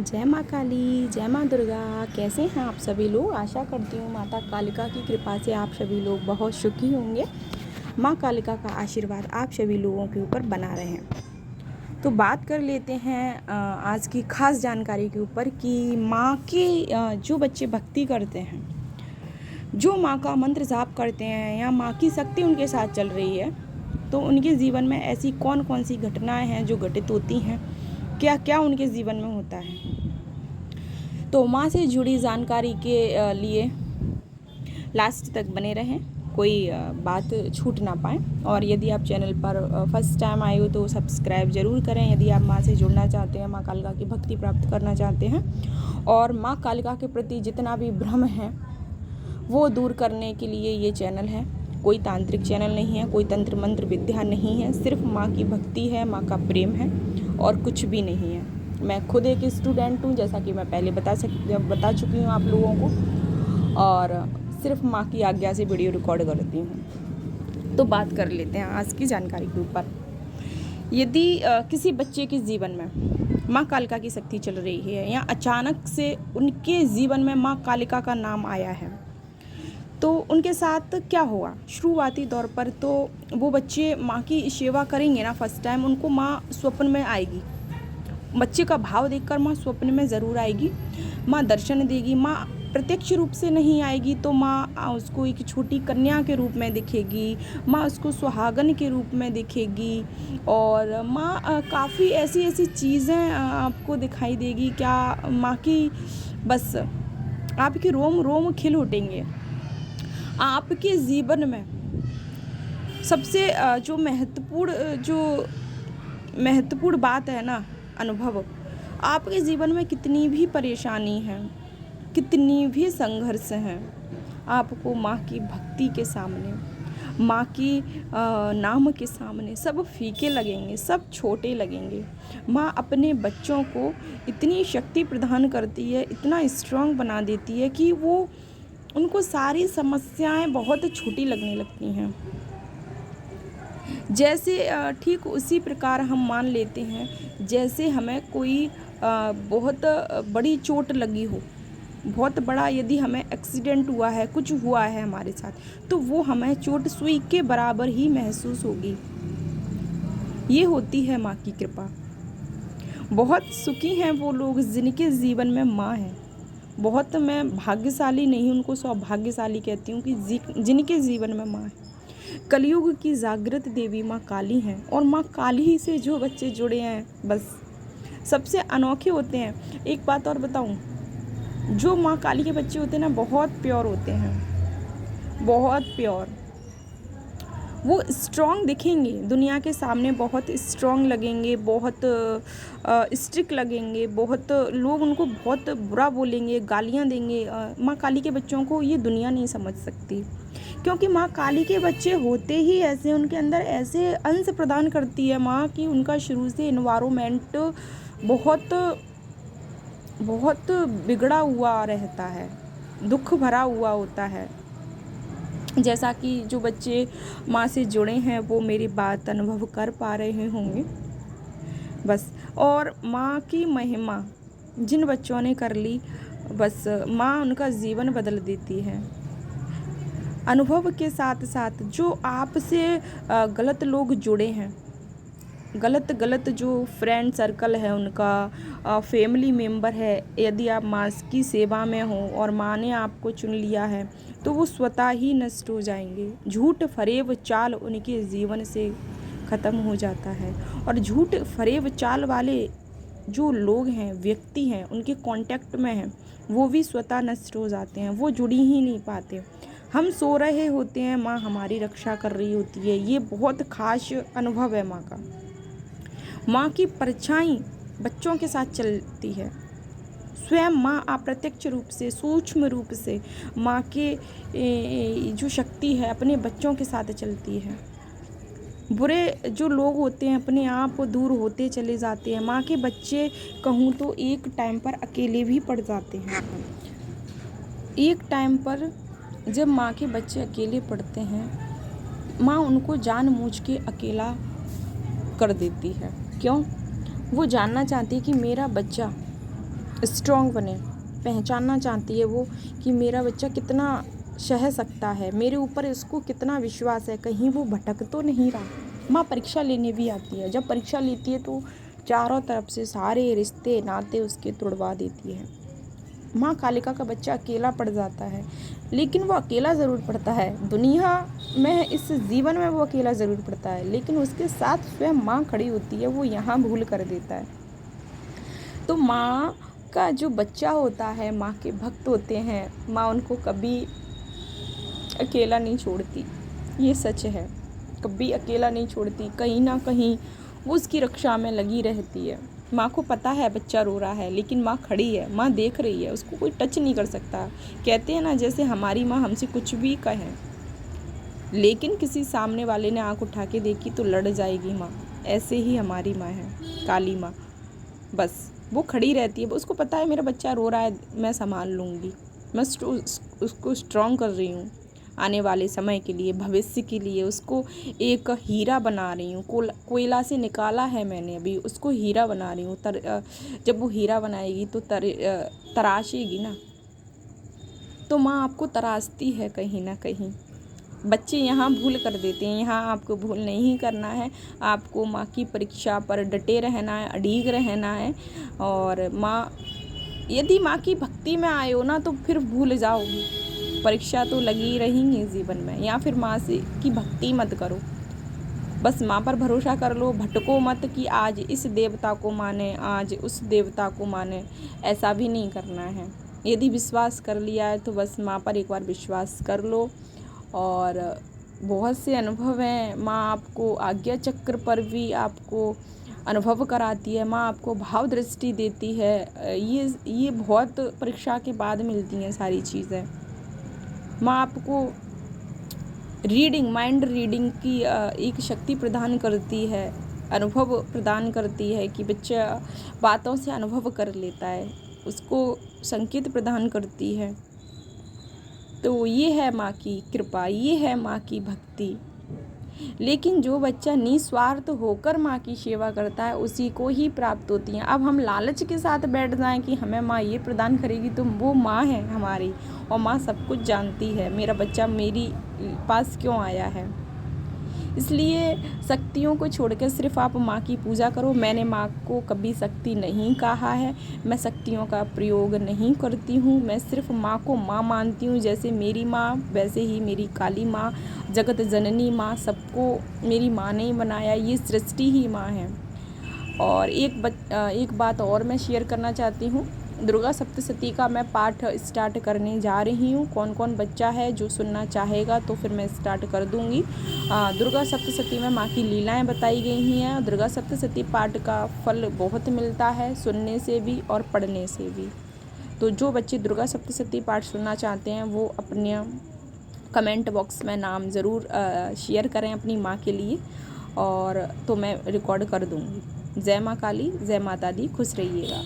जय माँ काली, जय माँ दुर्गा। कैसे हैं आप सभी लोग? आशा करती हूँ माता कालिका की कृपा से आप सभी लोग बहुत सुखी होंगे। माँ कालिका का आशीर्वाद आप सभी लोगों के ऊपर बना रहे। तो बात कर लेते हैं आज की खास जानकारी के ऊपर कि माँ की जो बच्चे भक्ति करते हैं, जो माँ का मंत्र जाप करते हैं या माँ की शक्ति उनके साथ चल रही है, तो उनके जीवन में ऐसी कौन कौन सी घटनाएं हैं जो घटित होती हैं, क्या क्या उनके जीवन में होता है। तो माँ से जुड़ी जानकारी के लिए लास्ट तक बने रहें, कोई बात छूट ना पाए। और यदि आप चैनल पर फर्स्ट टाइम आए हो तो सब्सक्राइब ज़रूर करें। यदि आप माँ से जुड़ना चाहते हैं, माँ कालिका की भक्ति प्राप्त करना चाहते हैं और माँ कालिका के प्रति जितना भी भ्रम है वो दूर करने के लिए ये चैनल है। कोई तांत्रिक चैनल नहीं है, कोई तंत्र मंत्र विद्या नहीं है, सिर्फ माँ की भक्ति है, माँ का प्रेम है और कुछ भी नहीं है। मैं खुद एक स्टूडेंट हूँ, जैसा कि मैं पहले बता चुकी हूँ आप लोगों को, और सिर्फ माँ की आज्ञा से वीडियो रिकॉर्ड करती हूँ। तो बात कर लेते हैं आज की जानकारी के ऊपर। यदि किसी बच्चे के जीवन में माँ कालिका की शक्ति चल रही है या अचानक से उनके जीवन में माँ कालिका का नाम आया है, तो उनके साथ क्या होगा। शुरुआती तौर पर तो वो बच्चे माँ की सेवा करेंगे ना, फर्स्ट टाइम उनको माँ स्वप्न में आएगी। बच्चे का भाव देखकर माँ स्वप्न में ज़रूर आएगी, माँ दर्शन देगी। माँ प्रत्यक्ष रूप से नहीं आएगी तो माँ उसको एक छोटी कन्या के रूप में दिखेगी, माँ उसको सुहागन के रूप में दिखेगी और माँ काफ़ी ऐसी ऐसी चीज़ें आपको दिखाई देगी। क्या माँ की बस आपके रोम रोम खिल उठेंगे। आपके जीवन में सबसे जो महत्वपूर्ण बात है ना, अनुभव। आपके जीवन में कितनी भी परेशानी है, कितनी भी संघर्ष है, आपको माँ की भक्ति के सामने, माँ की नाम के सामने सब फीके लगेंगे, सब छोटे लगेंगे। माँ अपने बच्चों को इतनी शक्ति प्रदान करती है, इतना स्ट्रांग बना देती है कि वो उनको सारी समस्याएं बहुत छोटी लगने लगती हैं। जैसे ठीक उसी प्रकार हम मान लेते हैं जैसे हमें कोई बहुत बड़ी चोट लगी हो, बहुत बड़ा यदि हमें एक्सीडेंट हुआ है, कुछ हुआ है हमारे साथ, तो वो हमें चोट सुई के बराबर ही महसूस होगी। ये होती है माँ की कृपा। बहुत सुखी हैं वो लोग जिनके जीवन में माँ है। बहुत मैं भाग्यशाली नहीं, उनको सौभाग्यशाली कहती हूँ कि जिनके जीवन में माँ है। कलयुग की जागृत देवी माँ काली हैं और माँ काली से जो बच्चे जुड़े हैं बस सबसे अनोखे होते हैं। एक बात और बताऊँ, जो माँ काली के बच्चे होते हैं ना, बहुत प्योर होते हैं, बहुत प्योर। वो स्ट्रॉन्ग दिखेंगे दुनिया के सामने, बहुत स्ट्रॉन्ग लगेंगे, बहुत स्ट्रिक्ट लगेंगे, बहुत लोग उनको बहुत बुरा बोलेंगे, गालियाँ देंगे। माँ काली के बच्चों को ये दुनिया नहीं समझ सकती, क्योंकि माँ काली के बच्चे होते ही ऐसे, उनके अंदर ऐसे अंश प्रदान करती है माँ कि उनका शुरू से इन्वायरमेंट बहुत बहुत बिगड़ा हुआ रहता है, दुख भरा हुआ होता है। जैसा कि जो बच्चे माँ से जुड़े हैं वो मेरी बात अनुभव कर पा रहे होंगे बस। और माँ की महिमा जिन बच्चों ने कर ली, बस माँ उनका जीवन बदल देती है। अनुभव के साथ साथ जो आपसे गलत लोग जुड़े हैं, गलत जो फ्रेंड सर्कल है उनका, फैमिली मेम्बर है, यदि आप माँ की सेवा में हो और माँ ने आपको चुन लिया है तो वो स्वतः ही नष्ट हो जाएंगे। झूठ फरेब चाल उनके जीवन से ख़त्म हो जाता है और झूठ फरेब चाल वाले जो लोग हैं, व्यक्ति हैं, उनके कांटेक्ट में हैं, वो भी स्वतः नष्ट हो जाते हैं, वो जुड़ी ही नहीं पाते। हम सो रहे होते हैं, माँ हमारी रक्षा कर रही होती है। ये बहुत खास अनुभव है माँ का। माँ की परछाई बच्चों के साथ चलती है। स्वयं माँ अप्रत्यक्ष रूप से, सूक्ष्म रूप से माँ के जो शक्ति है अपने बच्चों के साथ चलती है। बुरे जो लोग होते हैं अपने आप दूर होते चले जाते हैं। माँ के बच्चे कहूँ तो एक टाइम पर अकेले भी पड़ जाते हैं। एक टाइम पर जब माँ के बच्चे अकेले पड़ते हैं, माँ उनको जानबूझ के अकेला कर देती है। क्यों? वो जानना चाहती है कि मेरा बच्चा स्ट्रॉन्ग बने। पहचानना चाहती है वो कि मेरा बच्चा कितना सह सकता है, मेरे ऊपर इसको कितना विश्वास है, कहीं वो भटक तो नहीं रहा। माँ परीक्षा लेने भी आती है। जब परीक्षा लेती है तो चारों तरफ से सारे रिश्ते नाते उसके तुड़वा देती है। माँ कालिका का बच्चा अकेला पड़ जाता है, लेकिन वो अकेला ज़रूर पड़ता है। दुनिया में, इस जीवन में वो अकेला ज़रूर पड़ता है, लेकिन उसके साथ स्वयं माँ खड़ी होती है, वो यहाँ भूल कर देता है। तो माँ का जो बच्चा होता है, माँ के भक्त होते हैं, माँ उनको कभी अकेला नहीं छोड़ती। ये सच है, कभी अकेला नहीं छोड़ती। कहीं ना कहीं वो उसकी रक्षा में लगी रहती है। माँ को पता है बच्चा रो रहा है, लेकिन माँ खड़ी है, माँ देख रही है, उसको कोई टच नहीं कर सकता। कहते हैं ना, जैसे हमारी माँ हमसे कुछ भी कहे, लेकिन किसी सामने वाले ने आंख उठा के देखी तो लड़ जाएगी माँ। ऐसे ही हमारी माँ है, काली माँ। बस वो खड़ी रहती है, उसको पता है मेरा बच्चा रो रहा है, मैं संभाल लूँगी। मैं उसको स्ट्रॉन्ग कर रही हूँ आने वाले समय के लिए, भविष्य के लिए। उसको एक हीरा बना रही हूँ। कोयला से निकाला है मैंने, अभी उसको हीरा बना रही हूँ। जब वो हीरा बनाएगी तो तराशेगी ना, तो माँ आपको तराशती है कहीं ना कहीं। बच्चे यहाँ भूल कर देते हैं, यहाँ आपको भूल नहीं करना है। आपको माँ की परीक्षा पर डटे रहना है, अड़िग रहना है। और माँ, यदि माँ की भक्ति में आए हो ना, तो फिर भूल जाओगी। परीक्षा तो लगी रहेंगी जीवन में, या फिर माँ से की भक्ति मत करो। बस माँ पर भरोसा कर लो, भटको मत कि आज इस देवता को माने, आज उस देवता को माने। ऐसा भी नहीं करना है। यदि विश्वास कर लिया है तो बस माँ पर एक बार विश्वास कर लो। और बहुत से अनुभव हैं। माँ आपको आज्ञा चक्र पर भी आपको अनुभव कराती है। माँ आपको भाव दृष्टि देती है। ये बहुत परीक्षा के बाद मिलती हैं सारी चीज़ें। माँ आपको माइंड रीडिंग की एक शक्ति प्रदान करती है, अनुभव प्रदान करती है कि बच्चा बातों से अनुभव कर लेता है, उसको संकेत प्रदान करती है। तो ये है माँ की कृपा, ये है माँ की भक्ति। लेकिन जो बच्चा निस्वार्थ होकर माँ की सेवा करता है, उसी को ही प्राप्त होती हैं। अब हम लालच के साथ बैठ जाएं कि हमें माँ ये प्रदान करेगी, तो वो माँ है हमारी, और माँ सब कुछ जानती है मेरा बच्चा मेरी पास क्यों आया है। इसलिए शक्तियों को छोड़कर सिर्फ आप माँ की पूजा करो। मैंने माँ को कभी शक्ति नहीं कहा है, मैं शक्तियों का प्रयोग नहीं करती हूँ। मैं सिर्फ माँ को माँ मानती हूँ। जैसे मेरी माँ, वैसे ही मेरी काली माँ, जगत जननी माँ, सबको मेरी माँ ने ही बनाया। ये सृष्टि ही माँ है। और एक बात और मैं शेयर करना चाहती हूँ। दुर्गा सप्तशती का मैं पाठ स्टार्ट करने जा रही हूँ। कौन कौन बच्चा है जो सुनना चाहेगा तो फिर मैं स्टार्ट कर दूँगी। दुर्गा सप्तशती में माँ की लीलाएं बताई गई हैं। दुर्गा सप्तशती पाठ का फल बहुत मिलता है, सुनने से भी और पढ़ने से भी। तो जो बच्चे दुर्गा सप्तशती पाठ सुनना चाहते हैं वो अपने कमेंट बॉक्स में नाम ज़रूर शेयर करें अपनी माँ के लिए, और तो मैं रिकॉर्ड कर दूँगी। जय माँ काली, जय माता दी, खुश रहिएगा।